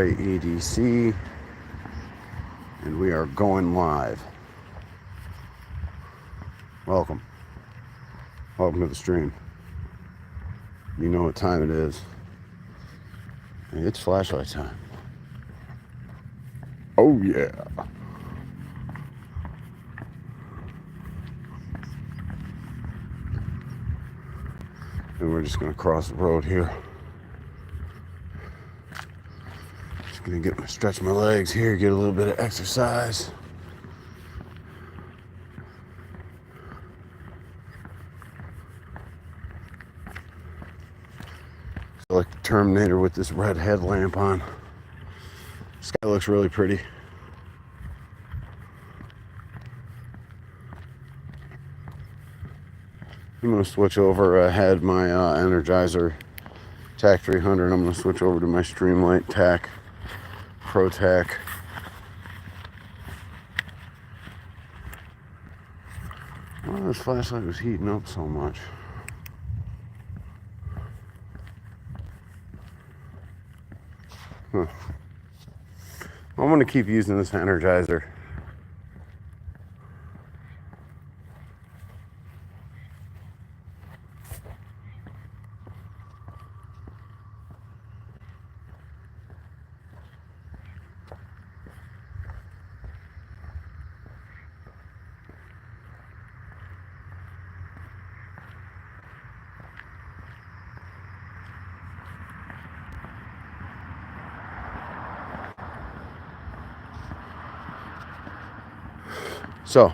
EDC, and we are going live. Welcome to the stream. You know what time it is. It's flashlight time. Oh yeah. And we're just gonna cross the road here. Just gonna stretch my legs here, get a little bit of exercise. Like the Terminator with this red headlamp on. Sky looks really pretty. I'm going to switch over. I had my Energizer TAC 300. I'm going to switch over to my Streamlight TAC Pro TAC. Well, this flashlight was heating up so much. Huh. I'm going to keep using this Energizer. So,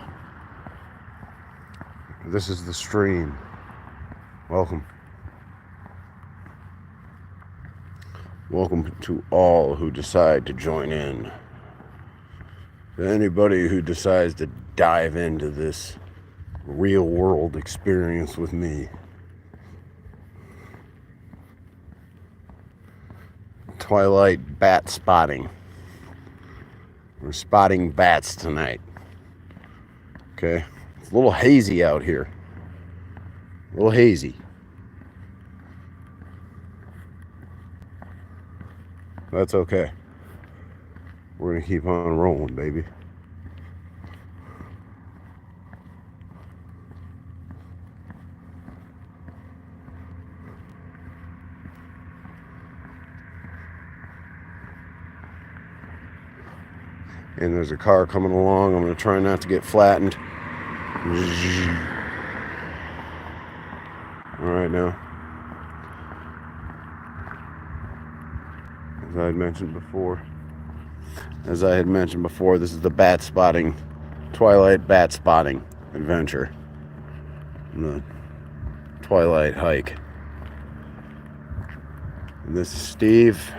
this is the stream. Welcome. Welcome to all who decide to join in. To anybody who decides to dive into this real world experience with me. Twilight bat spotting. We're spotting bats tonight. Okay, it's a little hazy out here. A little hazy. That's okay. We're gonna keep on rolling, baby. And there's a car coming along. I'm gonna try not to get flattened. All right now. As I had mentioned before, this is the bat spotting, Twilight bat spotting adventure. The Twilight hike. And this is Steve.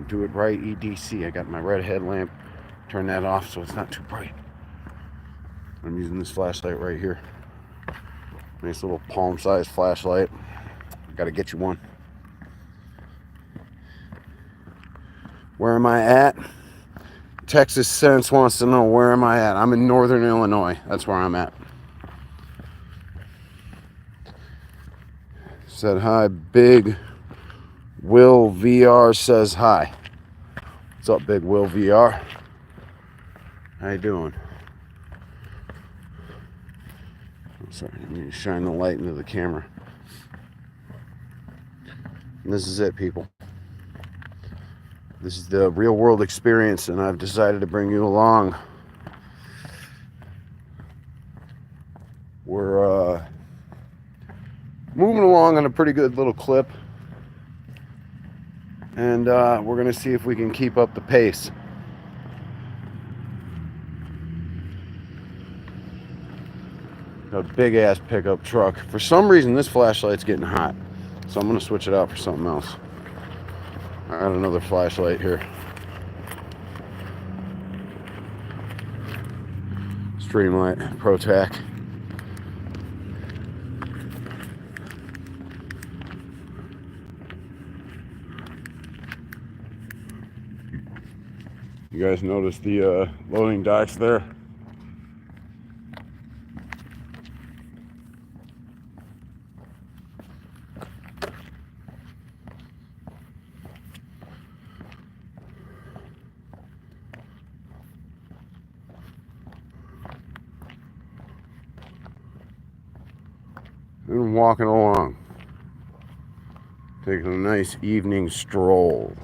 Do it right, EDC. I got my red headlamp. Turn that off so it's not too bright. I'm using this flashlight right here. Nice little palm-sized flashlight. Gotta get you one. Where am I at? Texas Sense wants to know where am I at. I'm in northern Illinois. That's where I'm at. Said hi. Big Will VR says hi. What's up, Big Will VR? How you doing? I'm sorry, let me shine the light into the camera. And this is it, people. This is the real world experience, and I've decided to bring you along. We're moving along on a pretty good little clip, and we're going to see if we can keep up the pace. A big ass pickup truck. For some reason, this flashlight's getting hot, so I'm going to switch it out for something else. I got another flashlight here. Streamlight Pro TAC. You guys notice the loading docks there? been walking along, taking a nice evening stroll,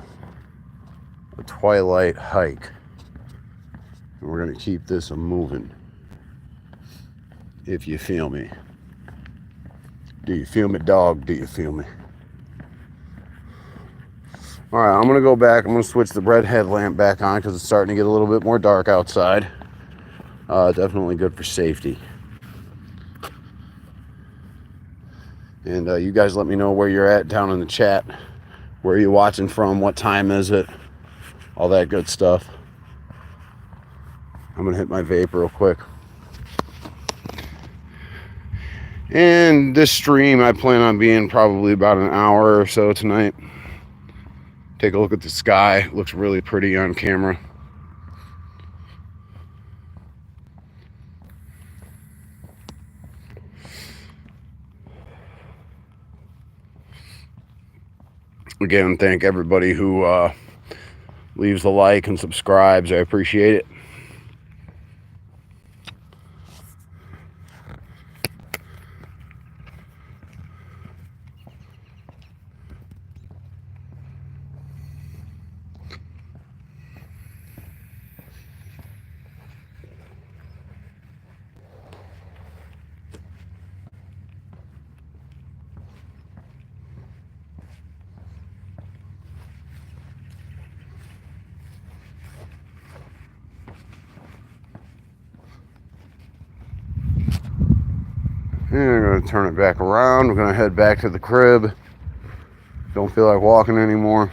a twilight hike, and we're going to keep this a moving, if you feel me. Do you feel me, dog? Do you feel me? Alright, I'm going to go back. I'm going to switch the red headlamp back on because it's starting to get a little bit more dark outside. Definitely good for safety. And you guys let me know where you're at down in the chat. Where are you watching from? What time is it? All that good stuff. I'm going to hit my vape real quick. And this stream, I plan on being probably about an hour or so tonight. Take a look at the sky. It looks really pretty on camera. Again, thank everybody who leaves a like and subscribes. I appreciate it. And I'm going to turn it back around. We're going to head back to the crib. Don't feel like walking anymore.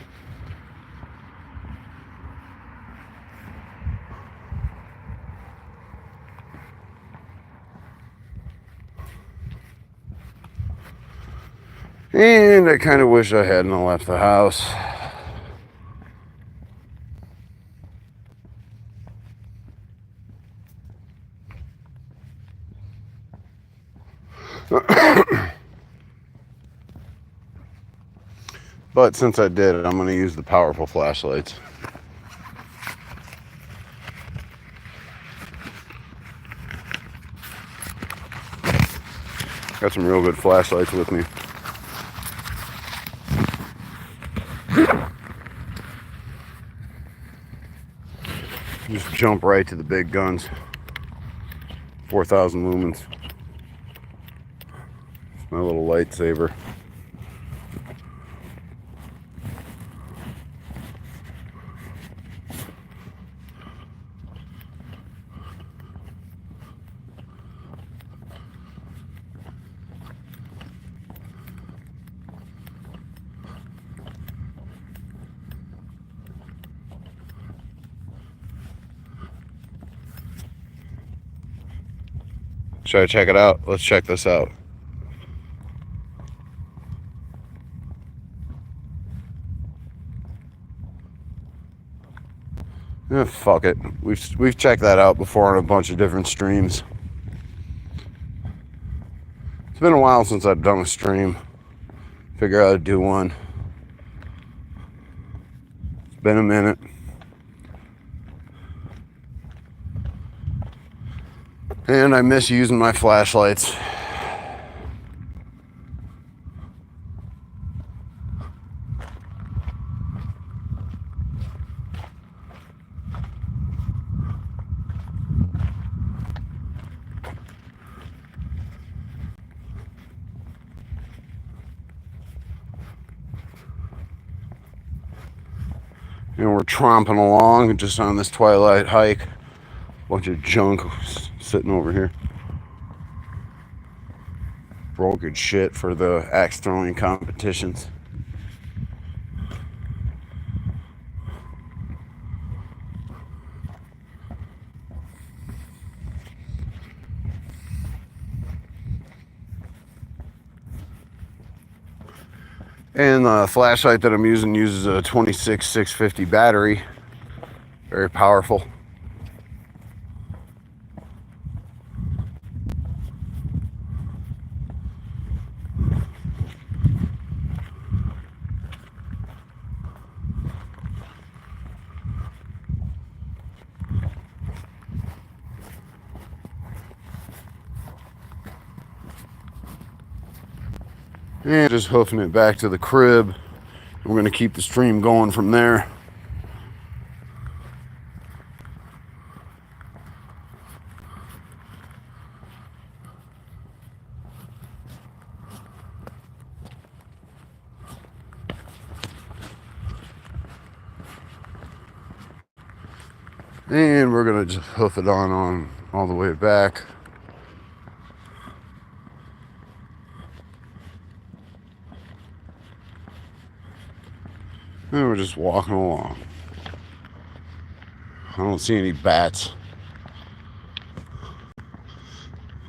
And I kind of wish I hadn't left the house. But since I did it, I'm going to use the powerful flashlights. Got some real good flashlights with me. Just jump right to the big guns. 4,000 lumens. It's my little lightsaber. Should I check it out? Let's check this out. Fuck it. We've checked that out before on a bunch of different streams. It's been a while since I've done a stream. Figure out how to do one. It's been a minute. And I miss using my flashlights. And we're tromping along just on this twilight hike. Bunch of junk sitting over here. Broken shit for the axe throwing competitions. And the flashlight that I'm using uses a 26650 battery. Very powerful. And just hoofing it back to the crib. We're going to keep the stream going from there. And we're going to just hoof it on all the way back. And we're just walking along. I don't see any bats.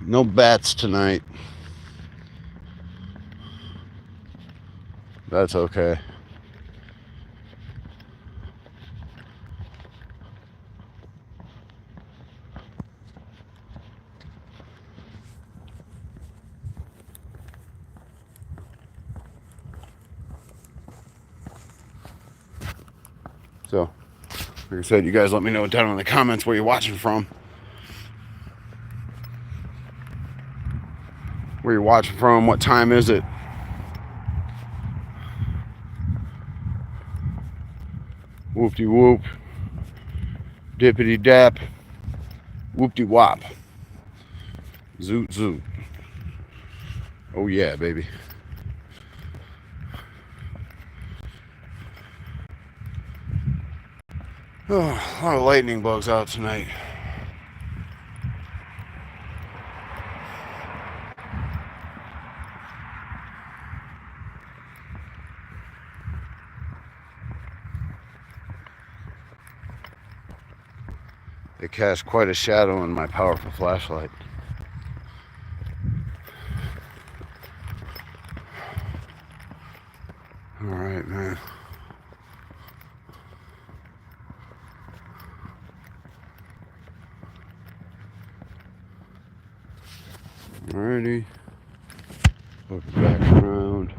No bats tonight. That's okay. So, like I said, you guys let me know down in the comments where you're watching from. Where you're watching from, what time is it? Whoop-de-whoop. Dippity-dap. Whoop-de-wop. Zoot-zoot. Oh yeah, baby. Oh, a lot of lightning bugs out tonight. They cast quite a shadow in my powerful flashlight. All right, man. Alrighty. Hook it back around.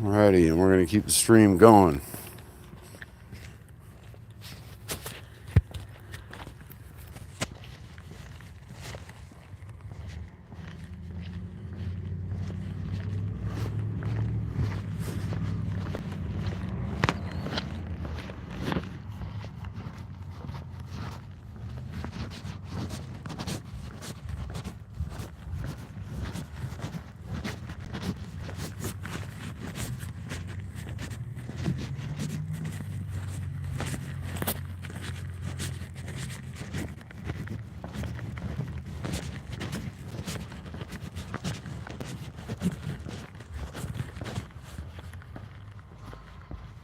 Alrighty, and we're going to keep the stream going.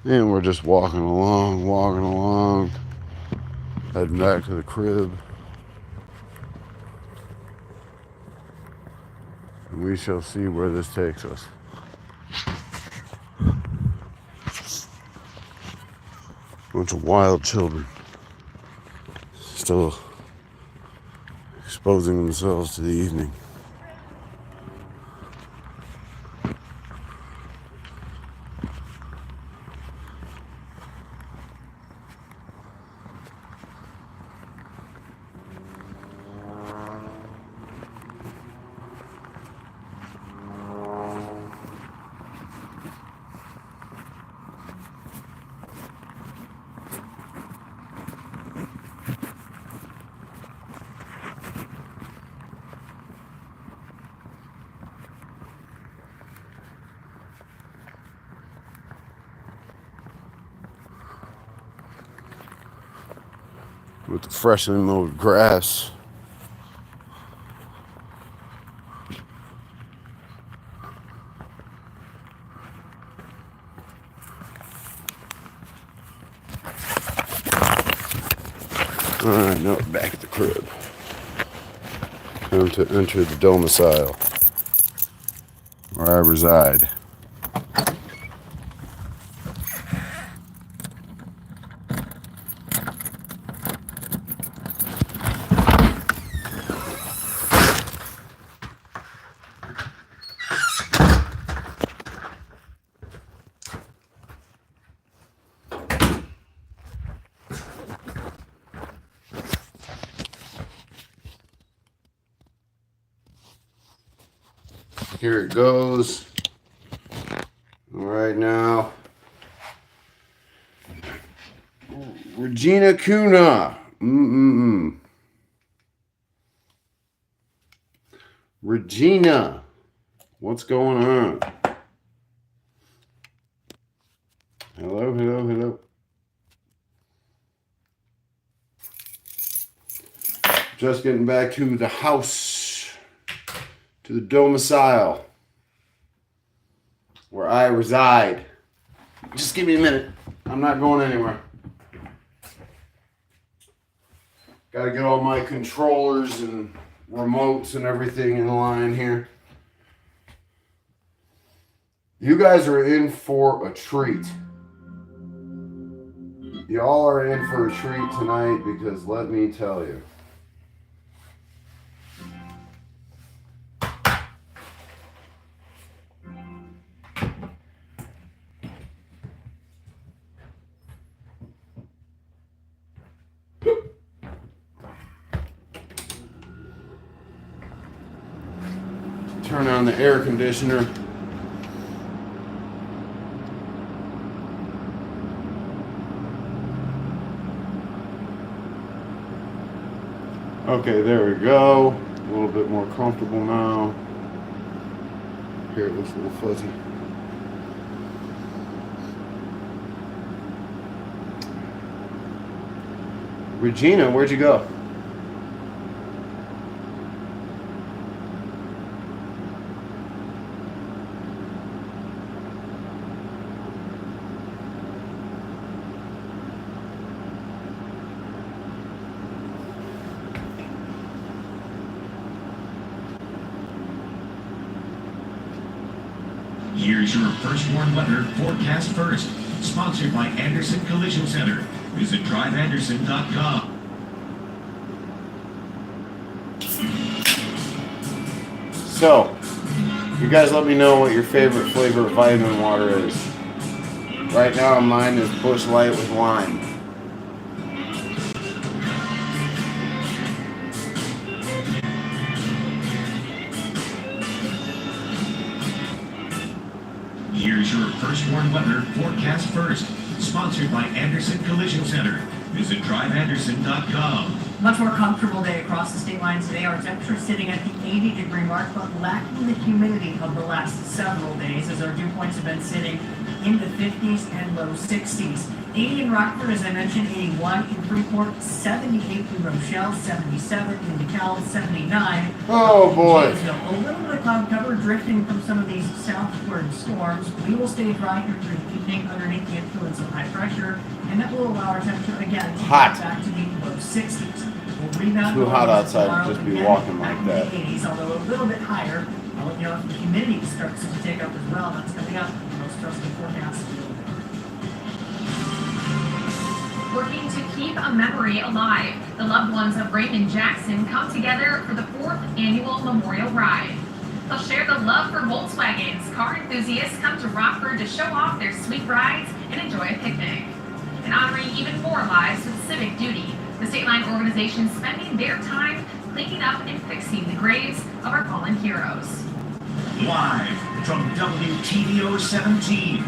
And we're just walking along, heading back to the crib. And we shall see where this takes us. Bunch of wild children still exposing themselves to the evening. With the freshly mowed grass. Alright, now we're back at the crib. Time to enter the domicile where I reside. Here it goes. All right now. Regina Kuna. Regina, what's going on? Hello, hello, hello. Just getting back to the house, to the domicile where I reside. Just give me a minute. I'm not going anywhere. Got to get all my controllers and remotes and everything in line here. You guys are in for a treat. Y'all are in for a treat tonight because let me tell you. Turn on the air conditioner. Okay, there we go. A little bit more comfortable now. Here it looks a little fuzzy. Regina, where'd you go? Here's your first warn weather forecast first. Sponsored by Anderson Collision Center. Visit driveanderson.com. So, you guys let me know what your favorite flavor of vitamin water is. Right now mine is Busch Light with lime. Here's your first warn weather forecast first. Sponsored by Anderson Collision Center. Visit driveanderson.com. Much more comfortable day across the state line today. Our temperature sitting at the 80-degree mark, but lacking the humidity of the last several days as our dew points have been sitting in the 50s and low 60s. 80 in Rockford, as I mentioned, 81 in Freeport, 78 in Rochelle, 77 in DeKalb, 79. Oh boy. A little bit of cloud cover drifting from some of these southward storms. We will stay dry here through the evening underneath the influence of high pressure, and that will allow our temperature again to Hot. get back to the low 60s. We'll rebound Too hot outside to just be again, walking back like in that. the 80s, although a little bit higher. I'll let you know if the humidity starts to take up as well. That's coming up in the most trusted forecast. Working to keep a memory alive, the loved ones of Raymond Jackson come together for the 4th annual Memorial Ride. They'll share the love for Volkswagens. Car enthusiasts come to Rockford to show off their sweet rides and enjoy a picnic. And honoring even more lives with civic duty, the State Line organization spending their time cleaning up and fixing the graves of our fallen heroes. Live from WTVO 17.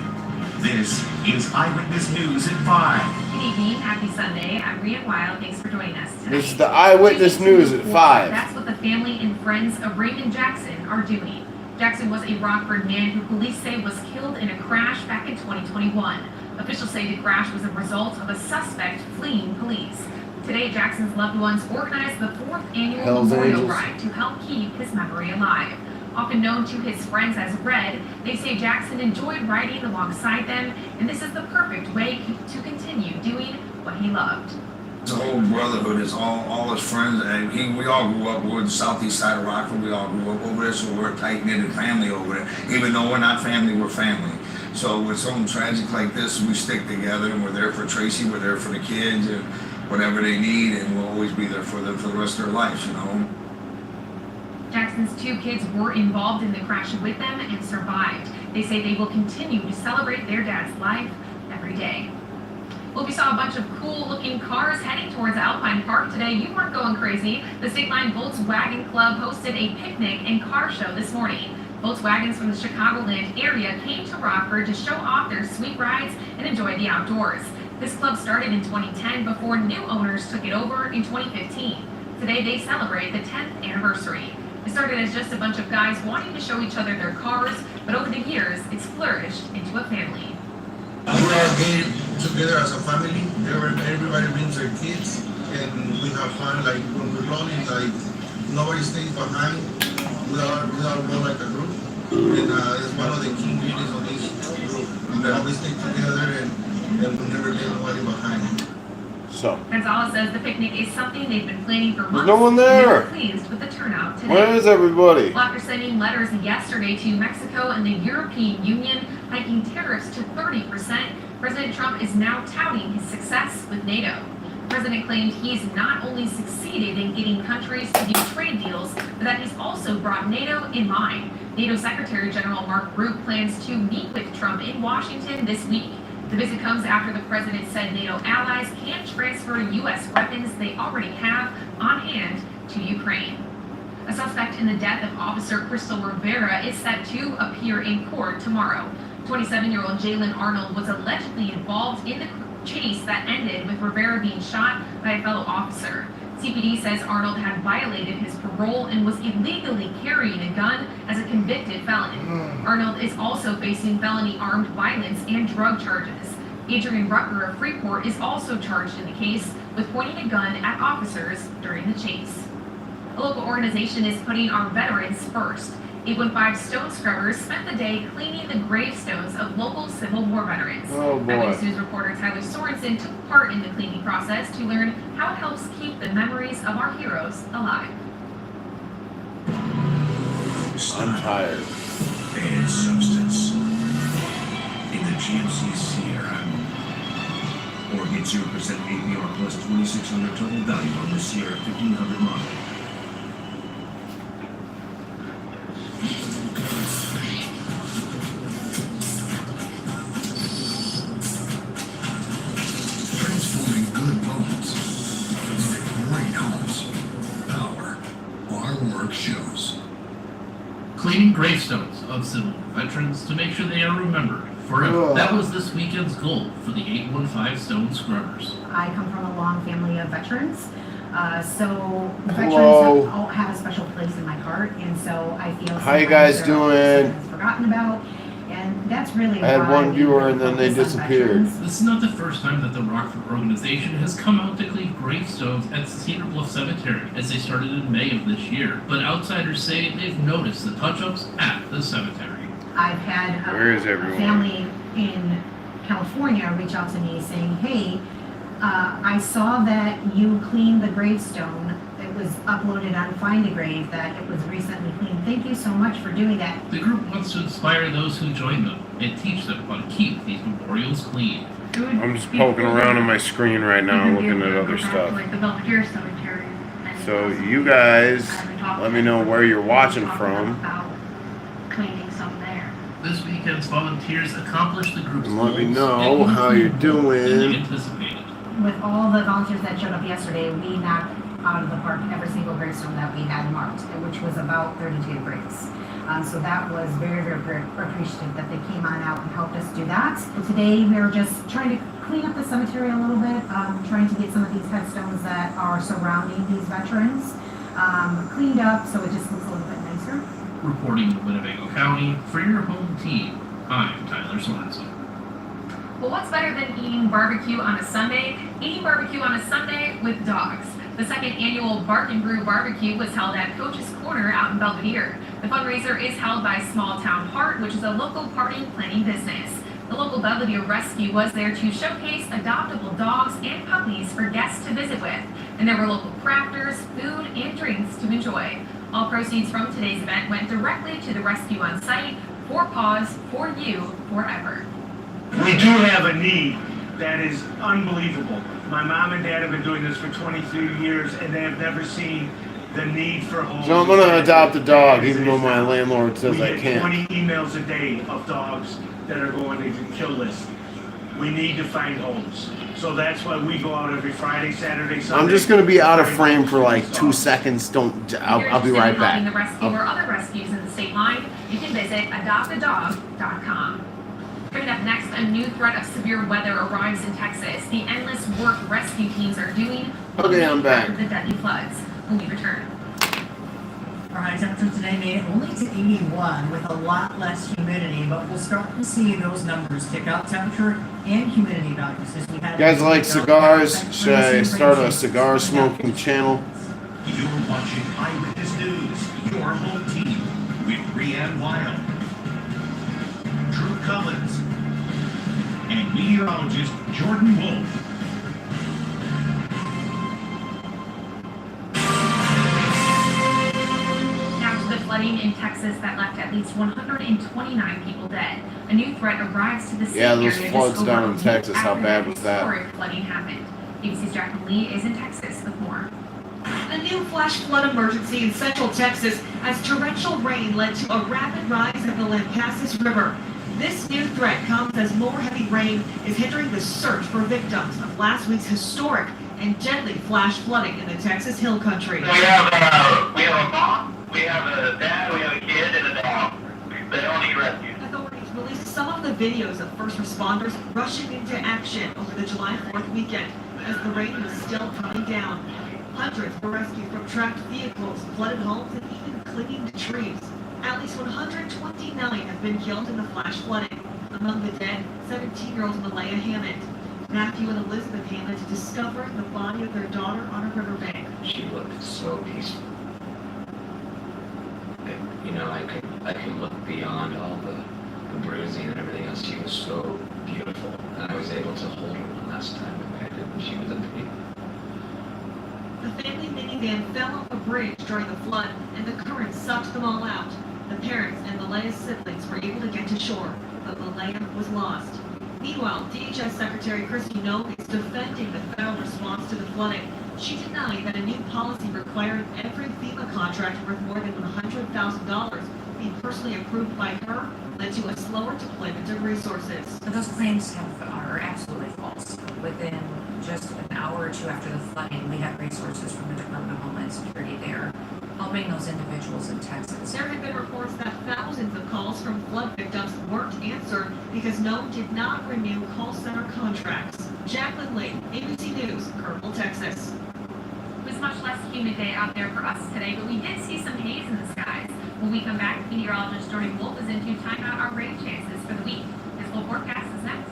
This is Eyewitness News at 5. Good evening, happy Sunday. I'm Rhian Wild. Thanks for joining us tonight. This is the Eyewitness News at 5. That's what the family and friends of Raymond Jackson are doing. Jackson was a Rockford man who police say was killed in a crash back in 2021. Officials say the crash was a result of a suspect fleeing police. Today, Jackson's loved ones organized the 4th annual Hells Memorial Angels. Ride to help keep his memory alive. Often known to his friends as Red, they say Jackson enjoyed riding alongside them, and this is the perfect way to continue doing what he loved. The whole brotherhood is all his friends, and we all grew up. We're the southeast side of Rockford. We all grew up over there, so we're a tight-knitted family over there. Even though we're not family, we're family. So with something tragic like this, we stick together, and we're there for Tracy, we're there for the kids, and whatever they need, and we'll always be there for them for the rest of their lives, you know. Jackson's 2 kids were involved in the crash with them and survived. They say they will continue to celebrate their dad's life every day. Well, we saw a bunch of cool-looking cars heading towards Alpine Park today. You weren't going crazy. The State Line Volkswagen Club hosted a picnic and car show this morning. Volkswagens from the Chicagoland area came to Rockford to show off their sweet rides and enjoy the outdoors. This club started in 2010 before new owners took it over in 2015. Today they celebrate the 10th anniversary. It started as just a bunch of guys wanting to show each other their cars, but over the years it's flourished into a family. We all get together as a family. Everybody brings their kids, and we have fun. Like when we're rolling, like nobody stays behind. We all go like a group, and it's one of the key ingredients of this group. We always stay together, and we never leave nobody behind. So, Gonzalez says the picnic is something they've been planning for months. no one there. And they're pleased with the turnout today. Where is everybody? Well, after sending letters yesterday to Mexico and the European Union hiking tariffs to 30%, President Trump is now touting his success with NATO. The president claimed he's not only succeeded in getting countries to do trade deals, but that he's also brought NATO in line. NATO Secretary General Mark Rutte plans to meet with Trump in Washington this week. The visit comes after the president said NATO allies can't transfer U.S. weapons they already have on hand to Ukraine. A suspect in the death of Officer Crystal Rivera is set to appear in court tomorrow. 27-year-old Jalen Arnold was allegedly involved in the chase that ended with Rivera being shot by a fellow officer. CPD says Arnold had violated his parole and was illegally carrying a gun as a convicted felon. Arnold is also facing felony armed violence and drug charges. Adrian Rucker of Freeport is also charged in the case with pointing a gun at officers during the chase. A local organization is putting our veterans first. 815 Stone Scrubbers spent the day cleaning the gravestones of local Civil War veterans. Oh, boy. Eyewitness News reporter Tyler Sorensen took part in the cleaning process to learn how it helps keep the memories of our heroes alive. I'm tired. And substance. In the GMC Sierra. Or get 0% APR plus 2,600 total value on the Sierra 1500 model. Transforming good moments into great homes. Our work shows. Cleaning gravestones of civil war veterans to make sure they are remembered forever. Ugh. That was this weekend's goal for the 815 Stone Scrubbers. I come from a long family of veterans, so Hello. veterans all have a special place in my heart, and so I feel How you sometimes guys they're doing? sometimes forgotten about, and that's really I had why one we viewer really and then they focus on disappeared. veterans. This is not the first time that the Rockford organization has come out to clean gravestones at Cedar Bluff Cemetery, as they started in May of this year. But outsiders say they've noticed the touch-ups at the cemetery. I've had Where is a everyone? family in California reach out to me saying, hey, I saw that you cleaned the gravestone. It was uploaded on Find a Grave that it was recently cleaned. Thank you so much for doing that. The group wants to inspire those who join them and teach them how to keep these memorials clean. I'm just poking around on my screen right now looking at other stuff. Like the Belvedere Cemetery. So you guys, let me know where you're watching from. About cleaning some there. This weekend's volunteers accomplished the group's And let me goals know and how you're improved more than they doing. anticipated. With all the volunteers that showed up yesterday, we knocked out of the park every single gravestone that we had marked, which was about 32 graves. So that was very, very, very appreciative that they came on out and helped us do that. Today we were just trying to clean up the cemetery a little bit, trying to get some of these headstones that are surrounding these veterans cleaned up so it just looks a little bit nicer. Reporting in Winnebago County for your home team, I'm Tyler Sorensen. Well, what's better than eating barbecue on a Sunday? Eating barbecue on a Sunday with dogs. The second annual Bark and Brew Barbecue was held at Coach's Corner out in Belvedere. The fundraiser is held by Small Town Heart, which is a local party planning business. The local Belvedere Rescue was there to showcase adoptable dogs and puppies for guests to visit with. And there were local crafters, food, and drinks to enjoy. All proceeds from today's event went directly to the rescue on site. 4 Paws for you forever. We do have a need that is unbelievable. My mom and dad have been doing this for 23 years and they have never seen the need for homes. So I'm gonna adopt a dog, even though my landlord says I We get can't. 20 emails a day of dogs that are going to the kill list. We need to find homes. So that's why we go out every Friday, Saturday, Sunday. I'm just gonna be out of frame for like 2 seconds. I'll be right back. The rescue or other rescues in the state line, you can visit adoptadog.com. Coming up next, a new threat of severe weather arrives in Texas. The endless work rescue teams are doing. Okay, I'm back. After the deadly floods. When we return. Our high temperature today made it only to 81 with a lot less humidity, but we'll start to see those numbers tick up, temperature and humidity values as we had. You guys like cigars? Should I start a cigar smoking channel? You're watching Eyewitness News, your home team with Rianne Wild, Drew Collins, and meteorologist Jordan Wolf. Flooding in Texas that left at least 129 people dead. A new threat arrives to the state Yeah, those area floods just down over in a Texas, week how after bad was that? Historic flooding happened. ABC's Jacqueline Lee is in Texas with more. A new flash flood emergency in central Texas as torrential rain led to a rapid rise of the Lampasas River. This new threat comes as more heavy rain is hindering the search for victims of last week's historic and deadly flash flooding in the Texas Hill Country. We have a mom, we have a dad, we have a kid, and a dog. They all need rescue. Authorities released some of the videos of first responders rushing into action over the July 4th weekend as the rain was still coming down. Hundreds were rescued from trapped vehicles, flooded homes, and even clinging to trees. At least 129 have been killed in the flash flooding. Among the dead, 17-year-old Malaya Hammond. Matthew and Elizabeth Hammond discovering the body of their daughter on a riverbank. She looked so peaceful. I could look beyond all the bruising and everything else. She was so beautiful, and I was able to hold her one last time the way I did when she was a baby. The family minivan fell off a bridge during the flood, and the current sucked them all out. The parents and Malaya's siblings were able to get to shore, but Malaya was lost. Meanwhile, DHS Secretary Christy Noem is defending the federal response to the flooding. She denied that a new policy requiring every FEMA contract worth more than $100,000 be personally approved by her led to a slower deployment of resources. So those claims are absolutely false. Within just an hour or two after the flooding, we had resources from the Department of Homeland Security there helping those individuals in Texas. There have been reports that thousands of calls from flood victims weren't answered because Noem did not renew call center contracts. Jacqueline Lee, ABC News, Kearney, Texas. It was much less humid day out there for us today, but we did see some haze in the skies. When we come back, meteorologist Jordan Wolf is into time out our rain chances for the week. His full forecast is next.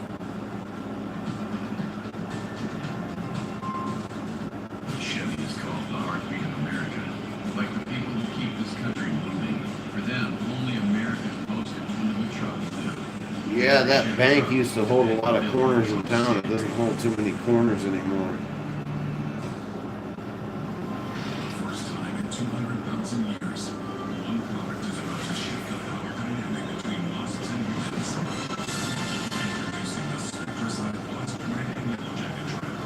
Chevy is called the heartbeat of America. Like the people who keep this country moving. For them, only America's most dependable trucks do. Yeah, that bank used to hold a lot of corners in town. It doesn't hold too many corners anymore. First time in 200,000 years, one product is about to shift the power dynamic between musts and winds. Introducing the Spectracide Plus brand metal jacket trap.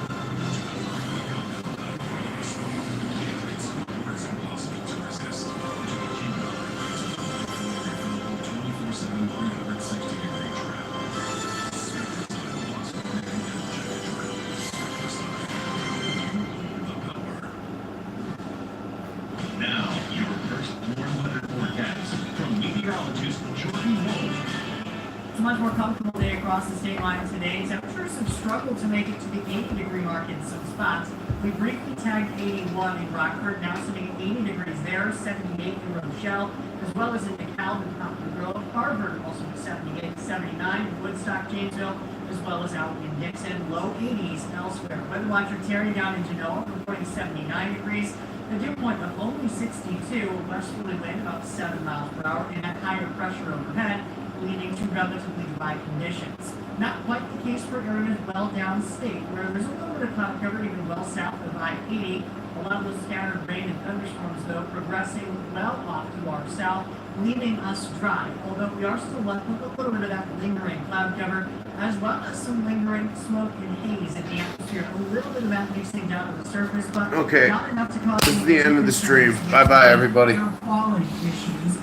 It's impossible to resist. To keep it refillable 24/7, 360-degree trap. Spectracide Plus brand metal jacket trap. Spectracide, the power. Now, your first warm weather forecast from meteorologist Jordan Wolf. It's a much more comfortable day across the state line today. Temperatures have struggled to make it to the 80-degree mark in some spots. We briefly tagged 81 in Rockford, now sitting at 80 degrees there, 78 in Rochelle, as well as in DeKalb and Poplar Grove. Harvard also with 78, 79 in Woodstock, Janesville, as well as out in Dixon. Low 80s elsewhere. Weather watcher Terry down in Genoa reporting 79 degrees. The dew point of only 62, westerly wind about 7 miles per hour, and that higher pressure overhead, leading to relatively dry conditions. Not quite the case for areas well downstate, where there's a little bit of cloud cover even well south of I-80. A lot of those scattered rain and thunderstorms, though, progressing well off to our south, leaving us dry, although we are still left with a little bit of that lingering cloud cover, as well as some lingering smoke and haze in the atmosphere. A little bit of that mixing down to the surface, but Okay. not enough to cause This is the end of the stream. Bye-bye, everybody. Air quality issues